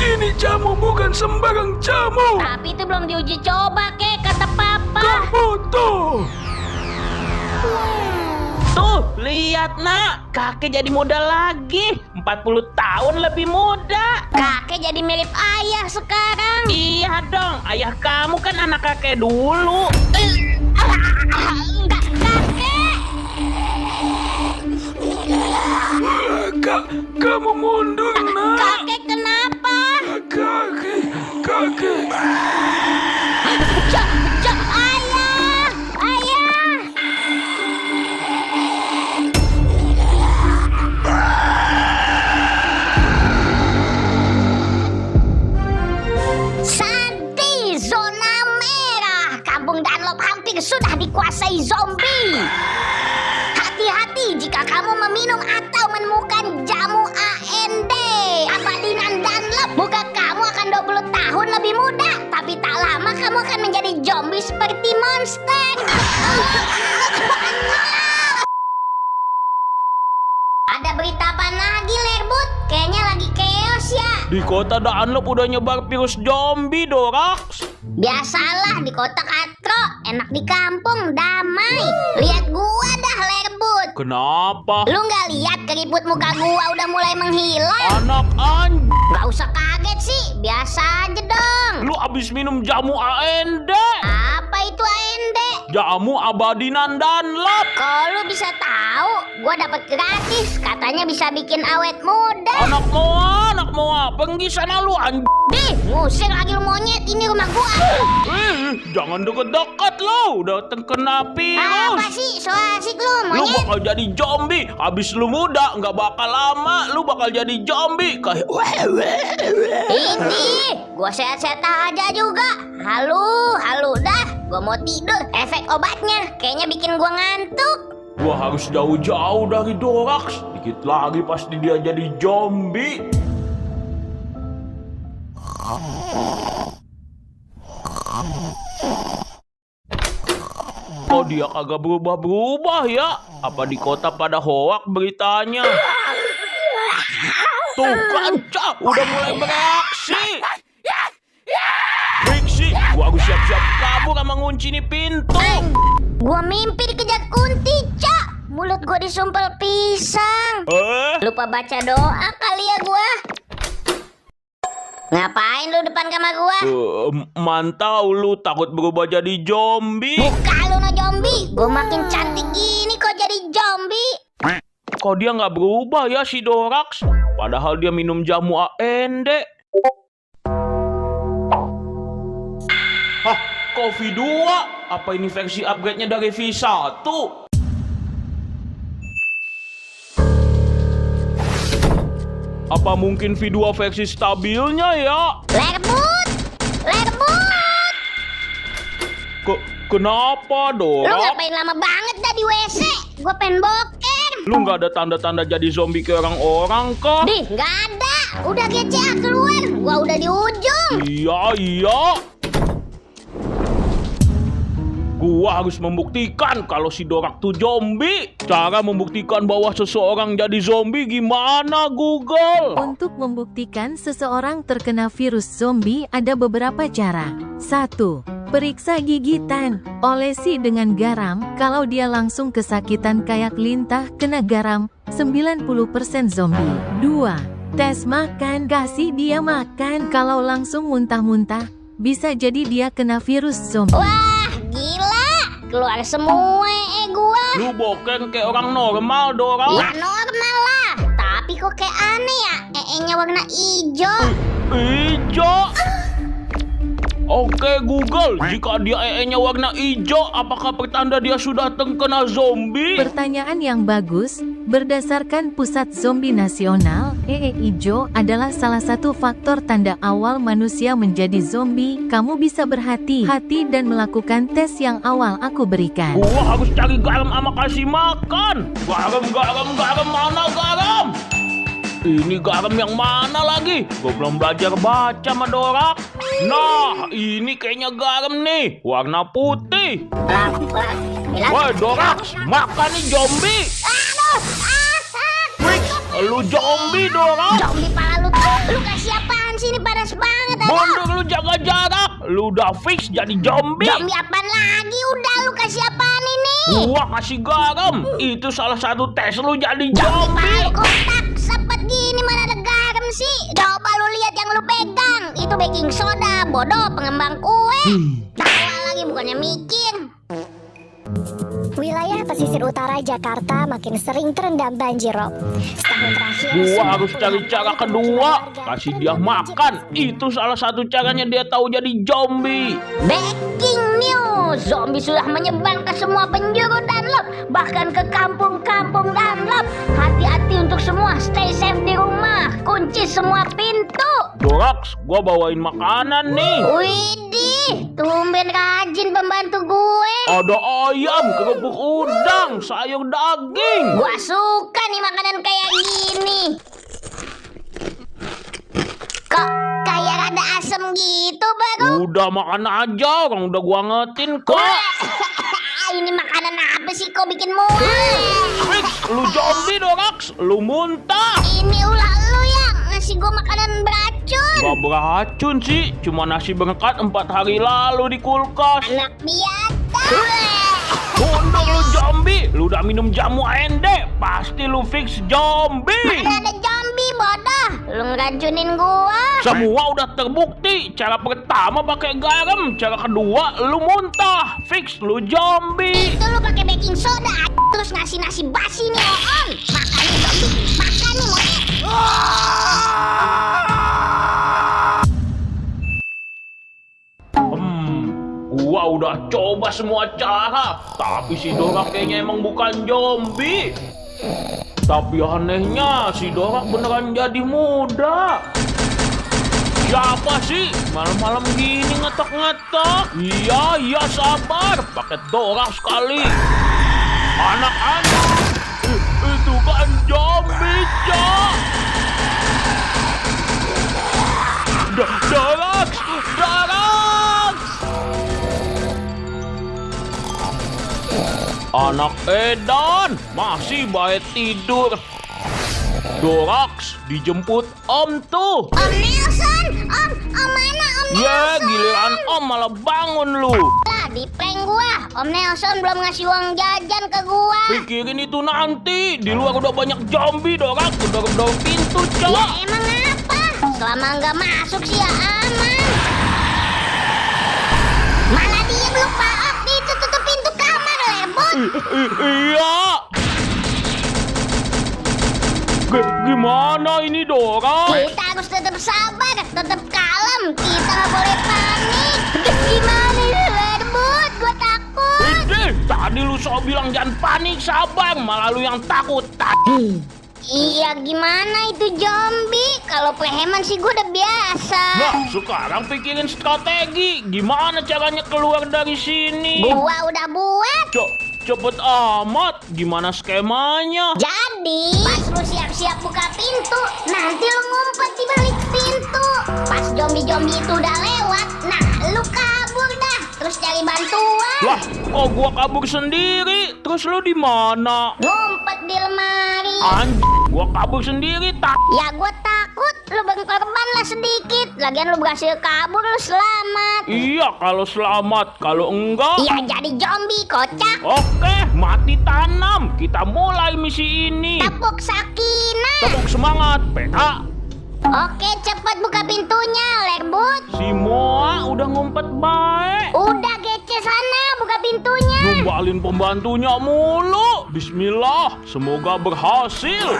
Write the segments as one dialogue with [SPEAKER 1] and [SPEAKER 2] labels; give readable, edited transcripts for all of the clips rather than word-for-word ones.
[SPEAKER 1] Ini jamu bukan sembarang jamu.
[SPEAKER 2] Tapi itu belum diuji coba, kek, kata papa.
[SPEAKER 1] Kamu tuh.
[SPEAKER 3] Tuh, lihat nak, kakek jadi muda lagi. 40 tahun lebih muda.
[SPEAKER 2] Kakek jadi mirip ayah sekarang.
[SPEAKER 3] Iya dong, ayah kamu kan anak kakek dulu.
[SPEAKER 2] Enggak, kakek.
[SPEAKER 1] Kamu mundur, nak.
[SPEAKER 2] Kakek kenapa?
[SPEAKER 1] Kakek.
[SPEAKER 2] Ayah! Ayah! Santi, zona merah. Kampung Dunlop hampir sudah dikuasai zombie. Hati-hati jika kamu meminum atau menemukan jamu AND Abadinan Dunlop. Muka kamu akan 20 tahun lebih muda, tapi tak lama kamu akan menjadi zombie seperti monster. Ada berita apa lagi, Lerbut? Kayaknya lagi chaos ya.
[SPEAKER 3] Di kota Dunlop udah nyebar virus zombie, Dorax.
[SPEAKER 2] Biasalah di kota Katro, enak di kampung, damai. Lihat gua dah, Lerbut.
[SPEAKER 3] Kenapa?
[SPEAKER 2] Lu nggak lihat keriput muka gua udah mulai menghilang?
[SPEAKER 3] Anak
[SPEAKER 2] Gak usah kaget sih, biasa aja dong.
[SPEAKER 3] lu abis minum jamu AND.
[SPEAKER 2] Apa itu AND?
[SPEAKER 3] Jamu Abadinan Dunlop.
[SPEAKER 2] Kok lu bisa tahu? Gua dapat gratis, katanya bisa bikin awet muda.
[SPEAKER 3] Anak moa, pergi sana lu
[SPEAKER 2] Dih, ngusir lagi lu monyet, ini rumah gua.
[SPEAKER 3] Jangan deket-deket lu, udah terkena
[SPEAKER 2] Apa
[SPEAKER 3] virus.
[SPEAKER 2] sih, so asik lu
[SPEAKER 3] Lu
[SPEAKER 2] monyet?
[SPEAKER 3] bakal jadi zombie. Abis lu muda, nggak bakal lama lu bakal jadi zombie. Kayak
[SPEAKER 2] Ini, gua sehat-sehat aja juga. Halu dah. Gua mau tidur, efek obatnya kayaknya bikin gua ngantuk.
[SPEAKER 3] gua harus jauh-jauh dari Dorax. Dikit lagi pasti dia jadi zombie. Kok dia kagak berubah-berubah ya? Apa di kota pada hoak beritanya? Tuh kaca udah mulai bereaksi. Trixie, gua harus siap-siap kabur sama ngunci nih pintu.
[SPEAKER 2] Gua mimpi dikejar kunti, Cak. Mulut gua disumpel pisang. Lupa baca doa kali ya gua. Ngapain lu depan kamar gua?
[SPEAKER 3] Mantau lu takut berubah jadi zombie.
[SPEAKER 2] Buka lu no zombie. Gua makin cantik gini kok jadi zombie.
[SPEAKER 3] Kok dia nggak berubah ya si Dorax? Padahal dia minum jamu AND. Hah, kok V2? Apa ini versi upgrade-nya dari V1? Apa mungkin V2 versi stabilnya ya?
[SPEAKER 2] Lerbut!
[SPEAKER 3] Kenapa,
[SPEAKER 2] Lu
[SPEAKER 3] Dorax?
[SPEAKER 2] ngapain lama banget dah di WC? Gua pengen boker.
[SPEAKER 3] Lu nggak ada tanda-tanda jadi zombie ke orang-orang kah?
[SPEAKER 2] Dih, nggak ada. Udah GCA keluar. Gua udah di ujung.
[SPEAKER 3] Iya. Gua harus membuktikan kalau si Dorak tuh zombie. Cara membuktikan bahwa seseorang jadi zombie gimana, Google?
[SPEAKER 4] Untuk membuktikan seseorang terkena virus zombie ada beberapa cara. 1. Periksa gigitan. Olesi dengan garam. Kalau dia langsung kesakitan kayak lintah kena garam, 90% zombie. 2. Tes makan. Kasih dia makan. Kalau langsung muntah-muntah, bisa jadi dia kena virus zombie.
[SPEAKER 2] Wah, gila. Keluar semua gua.
[SPEAKER 3] Lu bokeng kayak orang normal, Dorak.
[SPEAKER 2] Ya normal lah. Tapi kok kayak aneh ya. Nya warna hijau.
[SPEAKER 3] Ijo. Oke Google, jika dia nya warna hijau, apakah pertanda dia sudah terkena zombie?
[SPEAKER 4] Pertanyaan yang bagus. Berdasarkan Pusat Zombie Nasional, hijau adalah salah satu faktor tanda awal manusia menjadi zombie. Kamu bisa berhati-hati dan melakukan tes yang awal aku berikan.
[SPEAKER 3] Gua harus cari garam sama kasih makan. Garam, mana garam? Ini garam yang mana lagi? Gua belum belajar baca sama Dorak. Nah, ini kayaknya garam nih, warna putih. Woi Dorak, makan nih zombie.
[SPEAKER 2] Aduh, asap.
[SPEAKER 3] Lu zombie, Dorak.
[SPEAKER 2] Zombie pala lu. Lu kasih apaan sih ini pada
[SPEAKER 3] Mundur lu, jaga jarak. Lu udah fix jadi zombie.
[SPEAKER 2] Zombie apaan lagi? Udah lu kasih apaan ini?
[SPEAKER 3] Gua kasih garam. Itu salah satu tes lu jadi
[SPEAKER 2] Zombie
[SPEAKER 3] zombie.
[SPEAKER 2] palu kotak sepet gini mana ada garam sih? Coba lu lihat yang lu pegang. Itu baking soda, bodoh pengembang kue. Tawa lagi bukannya mikir.
[SPEAKER 5] Wilayah pesisir utara Jakarta makin sering terendam banjir rob. Setahun terakhir,
[SPEAKER 3] Gua
[SPEAKER 5] sudah
[SPEAKER 3] harus cari
[SPEAKER 5] beberapa
[SPEAKER 3] cara
[SPEAKER 5] kali
[SPEAKER 3] kedua.
[SPEAKER 5] warga
[SPEAKER 3] Kasih dia makan. Itu salah satu caranya dia tahu jadi zombie.
[SPEAKER 2] Breaking news, zombie sudah menyebar ke semua penjuru Dunlop, bahkan ke kampung-kampung Dunlop. Hati-hati untuk semua, stay safe di rumah, kunci semua pintu.
[SPEAKER 3] Dorax, gua bawain makanan nih.
[SPEAKER 2] Widih, tumben rajin pembantu gue.
[SPEAKER 3] Ada ayam, kerupuk udang, sayur daging.
[SPEAKER 2] Gua suka nih makanan kayak gini. Kok kayak rada asem gitu baru?
[SPEAKER 3] Udah makan aja, orang udah gua ngetin kok.
[SPEAKER 2] Ini makanan apa sih kok bikin mual?
[SPEAKER 3] Fix, lu zombie Dorax, lu muntah.
[SPEAKER 2] Ini ulah lu yang ngasih gua makanan beracun.
[SPEAKER 3] Gak beracun sih, cuma nasi berkat 4 hari lalu di kulkas.
[SPEAKER 2] Anak biasa.
[SPEAKER 3] Mundur lu zombie, lu udah minum jamu AND, pasti lu fix zombie.
[SPEAKER 2] Mana ada zombie bodoh? Lu ngeracunin gua.
[SPEAKER 3] Semua udah terbukti. Cara pertama pakai garam, cara kedua lu muntah, fix lu zombie.
[SPEAKER 2] Itu lu pakai baking soda, terus ngasih nasi basi nih on. Makan nih zombie, makan nih monyet.
[SPEAKER 3] Gua udah coba semua cara, tapi si Dorak kayaknya emang bukan zombie. Tapi anehnya si Dorak beneran jadi muda. Siapa sih malam-malam gini ngetok-ngetok? Iya sabar, pakai Dorak sekali. Anak-anak, itu kan zombie, Cok. Dorak. Anak edan, masih baik tidur. Dorax, dijemput Om tuh.
[SPEAKER 2] Om Nelson, Om mana Om Nelson?
[SPEAKER 3] Ya, giliran Om malah bangun lu.
[SPEAKER 2] Lah, di prank gua. Om Nelson belum ngasih uang jajan ke gua.
[SPEAKER 3] Pikirin itu nanti. Di luar udah banyak zombie, Dorax. Gedor-gedor pintu,
[SPEAKER 2] Ya
[SPEAKER 3] Cok.
[SPEAKER 2] emang apa? Selama nggak masuk sih ya aman. Mana dia belum Pak Op? Itu tutup pintu kamar lebut.
[SPEAKER 3] Iya. Gimana ini, Dorax?
[SPEAKER 2] Kita harus tetap sabar, tetap kalem. Kita nggak boleh panik. Gimana ini lebut? Gua takut.
[SPEAKER 3] Ide, tadi lu so bilang jangan panik, sabar. Malah lu yang takut.
[SPEAKER 2] Iya gimana itu zombie? Kalau preheman sih gue udah biasa.
[SPEAKER 3] Nah, sekarang pikirin strategi. Gimana caranya keluar dari sini?
[SPEAKER 2] Gua udah buat.
[SPEAKER 3] Cepet amat. Gimana skemanya?
[SPEAKER 2] Jadi pas lu siap-siap buka pintu, nanti lu ngumpet di balik pintu. Pas zombie-zombie itu udah lewat, nah lu kabur dah. Terus cari bantuan.
[SPEAKER 3] Lah, kok gua kabur sendiri? Terus lu di mana?
[SPEAKER 2] Ngumpet di lemari.
[SPEAKER 3] Anjir, gua kabur sendiri tak.
[SPEAKER 2] Ya gue takut lu berkorban lah sedikit. Lagian lu berhasil kabur, lu selamat.
[SPEAKER 3] Iya, kalau selamat. Kalau enggak,
[SPEAKER 2] Ya jadi zombie kocak.
[SPEAKER 3] oke, mati tanam. Kita mulai misi ini.
[SPEAKER 2] Tepuk Sakinah.
[SPEAKER 3] Tepuk semangat, PA.
[SPEAKER 2] Oke, cepet buka pintunya, Lerbut.
[SPEAKER 3] Si Moa udah ngumpet baik.
[SPEAKER 2] Udah gece sana, buka pintunya.
[SPEAKER 3] Numbalin pembantunya mulu. Bismillah, semoga berhasil.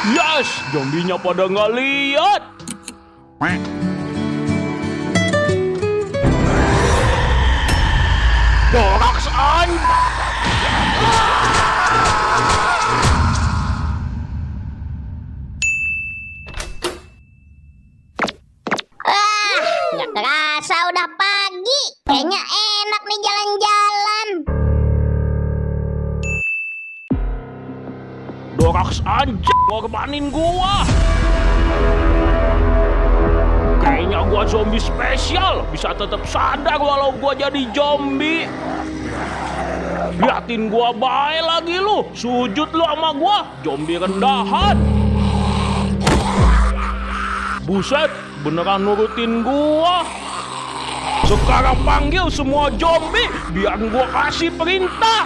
[SPEAKER 3] Yes, zombinya pada nggak lihat. Dorax
[SPEAKER 2] Nggak kerasa udah pagi. Kayaknya enak nih jalan-jalan.
[SPEAKER 3] Dorax anjing ngorbanin gua. Kayaknya gua zombie spesial, bisa tetap sadar walau gua jadi zombie. Liatin gua baik lagi lu, sujud lu sama gua, zombie rendahan. Buset, beneran nurutin gua. Sekarang panggil semua zombie biar gua kasih perintah.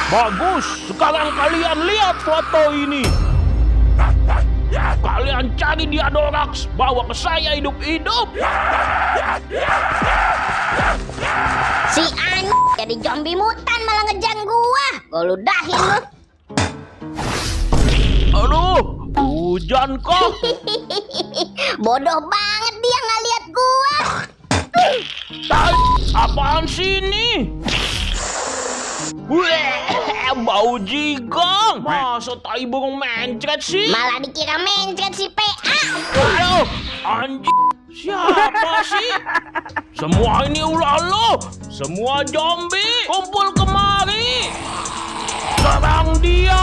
[SPEAKER 3] Bagus, sekarang kalian lihat foto ini. Kalian cari Diadorax, bawa ke saya hidup-hidup.
[SPEAKER 2] Si jadi zombie mutan malah ngejar gua. Gua ludahin lu.
[SPEAKER 3] Aduh, hujan kok.
[SPEAKER 2] Bodoh banget dia nggak lihat gua.
[SPEAKER 3] Apaan sih ini? Weh, bau jigong. Masa tai burung mencret sih?
[SPEAKER 2] Malah dikira mencret si PA.
[SPEAKER 3] Aduh, anjing. Siapa sih? Semua ini ulah lo. Semua zombie kumpul kemari. Serang dia.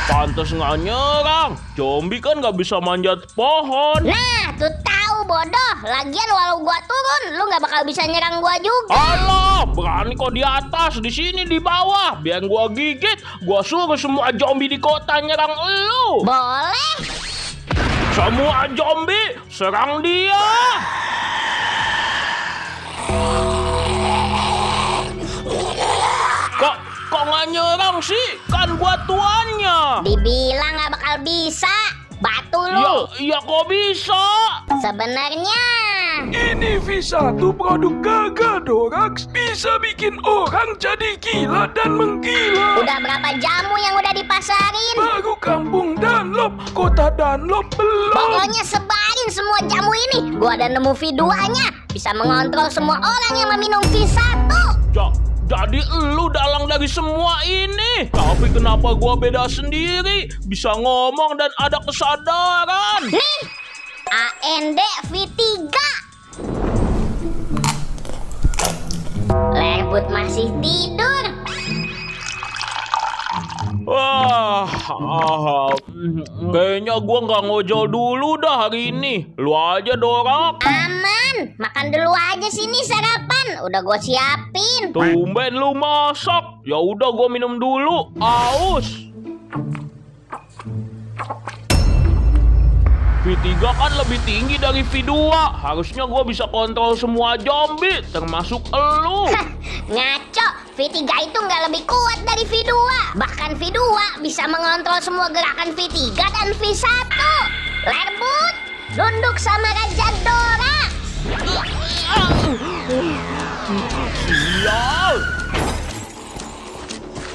[SPEAKER 3] Pantes nggak nyerang. Zombie kan nggak bisa manjat pohon.
[SPEAKER 2] Nah, tuh tahu bodoh. Lagian walau gua turun, lu nggak bakal bisa nyerang gua juga.
[SPEAKER 3] Allah, berani kok di atas, di sini di bawah. Biar gua gigit, gua suruh semua zombie di kota nyerang elu.
[SPEAKER 2] Boleh.
[SPEAKER 3] Semua zombie, serang dia. Kok nggak nyerang sih? Kan gua tuannya.
[SPEAKER 2] Dibilang nggak bakal bisa. Batu lu.
[SPEAKER 3] Ya kok bisa?
[SPEAKER 2] Sebenarnya
[SPEAKER 1] Ini V1 produk Gagadorax bisa bikin orang jadi gila dan menggila.
[SPEAKER 2] udah berapa jamu yang udah dipasarin?
[SPEAKER 1] Baru kampung Dunlop, kota Dunlop belum.
[SPEAKER 2] Pokoknya sebarin semua jamu ini. Gua ada nemu V2-nya. Bisa mengontrol semua orang yang meminum V1.
[SPEAKER 3] Jadi elu dalang dari semua ini. Tapi kenapa gua beda sendiri? Bisa ngomong dan ada kesadaran.
[SPEAKER 2] Nih, AND V3. Lerbut masih tidur.
[SPEAKER 3] Kayaknya gua nggak ngojol dulu dah hari ini. Lu aja Dorak.
[SPEAKER 2] Aman, makan dulu aja sini sarapan. Udah gua siapin.
[SPEAKER 3] Tumben lu masak. Ya udah gua minum dulu. Aus. V3 kan lebih tinggi dari V2. Harusnya gua bisa kontrol semua zombie, termasuk elu.
[SPEAKER 2] Ngaco, V3 itu nggak lebih kuat dari V2. Bahkan V2 bisa mengontrol semua gerakan V3 dan V1. Lerbut, nunduk sama Raja Dorax.
[SPEAKER 3] Sial.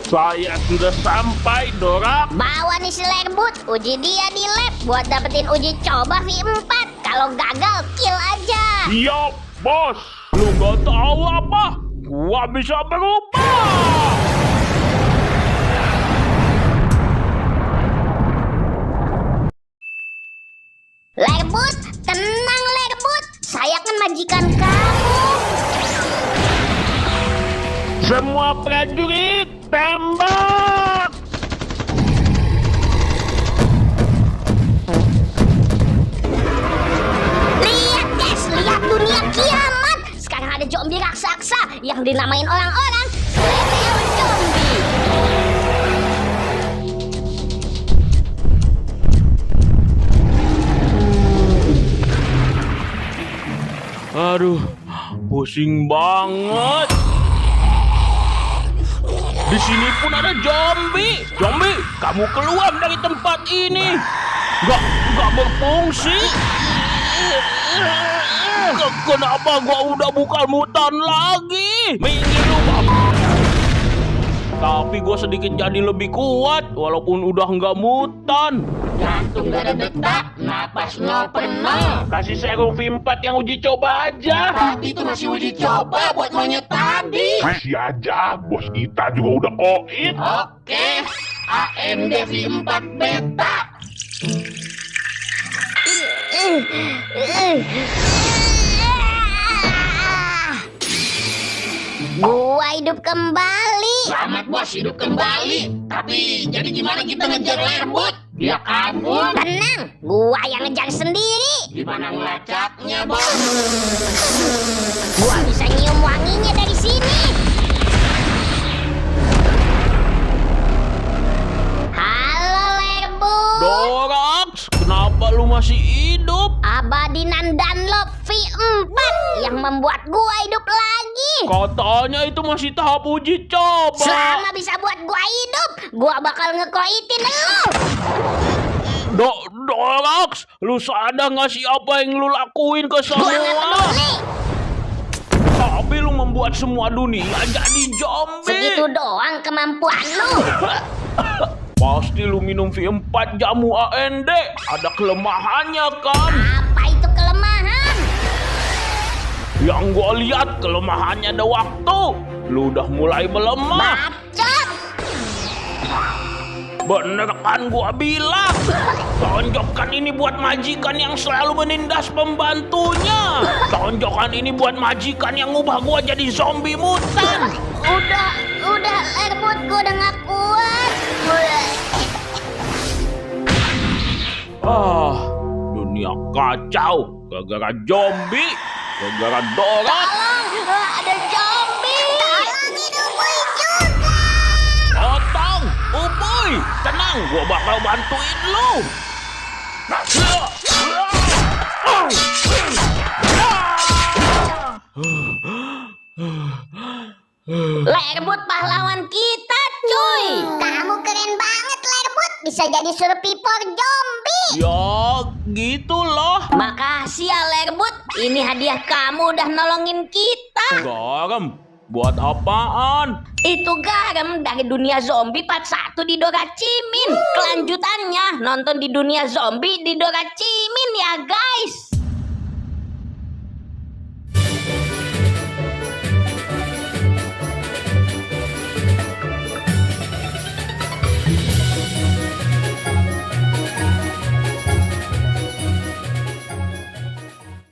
[SPEAKER 3] Saya sudah sampai, Dorak.
[SPEAKER 2] Bawa nih si Lerbut, uji dia di lab buat dapetin uji coba V4. Kalau gagal, kill aja.
[SPEAKER 3] Siap, bos. Lu nggak tahu apa? Gua bisa berubah.
[SPEAKER 2] Lerbut, tenang Lerbut. Saya kan majikan kamu.
[SPEAKER 3] Semua prajurit, tembak!
[SPEAKER 2] Lihat guys, lihat dunia kiamat. Sekarang ada zombie raksasa yang dinamain orang-orang Level Zombie.
[SPEAKER 3] Aduh, pusing banget. Di sini pun ada zombie. Zombie, kamu keluar dari tempat ini. Nggak berfungsi. Kenapa gua udah bukan mutan lagi? Minggir lu, Bang. Tapi gua sedikit jadi lebih kuat walaupun udah nggak mutan.
[SPEAKER 6] Jantung gak ada detak, napas nol penuh.
[SPEAKER 3] Kasih serum V4 yang uji coba aja.
[SPEAKER 6] Tapi itu masih uji coba buat monyet tadi.
[SPEAKER 7] Masih aja, bos kita juga udah koit.
[SPEAKER 6] Oke, AMD V4 beta.
[SPEAKER 2] Gua hidup kembali.
[SPEAKER 6] Selamat bos, hidup kembali. Tapi jadi gimana kita ngejar Lerbut? Dia kabur.
[SPEAKER 2] Tenang, gua yang ngejar sendiri.
[SPEAKER 6] Gimana ngelacaknya bos?
[SPEAKER 2] Gua bisa nyium wanginya dari sini.
[SPEAKER 3] lu masih hidup?
[SPEAKER 2] Abadi Nandanlop V4 yang membuat gua hidup lagi.
[SPEAKER 3] Katanya itu masih tahap uji coba.
[SPEAKER 2] Selama bisa buat gua hidup, gua bakal ngekoitin lu.
[SPEAKER 3] Dorax, lu sadar gak sih apa yang lu lakuin ke
[SPEAKER 2] Gua nggak
[SPEAKER 3] semua?
[SPEAKER 2] peduli.
[SPEAKER 3] Tapi lu membuat semua dunia jadi zombie.
[SPEAKER 2] Segitu doang kemampuan lu.
[SPEAKER 3] Pasti lu minum V4 jamu AND. Ada kelemahannya kan?
[SPEAKER 2] Apa itu kelemahan?
[SPEAKER 3] Yang gua lihat kelemahannya ada waktu. Lu udah mulai melemah.
[SPEAKER 2] Bacot.
[SPEAKER 3] Bener kan gua bilang? Tonjokkan ini buat majikan yang selalu menindas pembantunya. Tonjokkan ini buat majikan yang ngubah gua jadi zombie mutan.
[SPEAKER 2] Udah, Lerbut, gua udah gak kuat.
[SPEAKER 3] Dunia kacau. Gara-gara zombie. Gara-gara Dorax.
[SPEAKER 2] Tolong, ada zombie. Tolong hidupin juga.
[SPEAKER 3] Potong, Upuy, tenang, gua bakal bantuin lu.
[SPEAKER 2] Lerbut pahlawan kita, cuy. Kamu keren banget, Lerbut. Bisa jadi survivor zombie.
[SPEAKER 3] Ya, gitu loh.
[SPEAKER 2] Makasih ya, Lerbut. Ini hadiah kamu udah nolongin kita.
[SPEAKER 3] Garam, buat apaan?
[SPEAKER 2] Itu garam dari dunia zombie part 1 di Doracimin. Kelanjutannya nonton di dunia zombie di Doracimin ya, guys.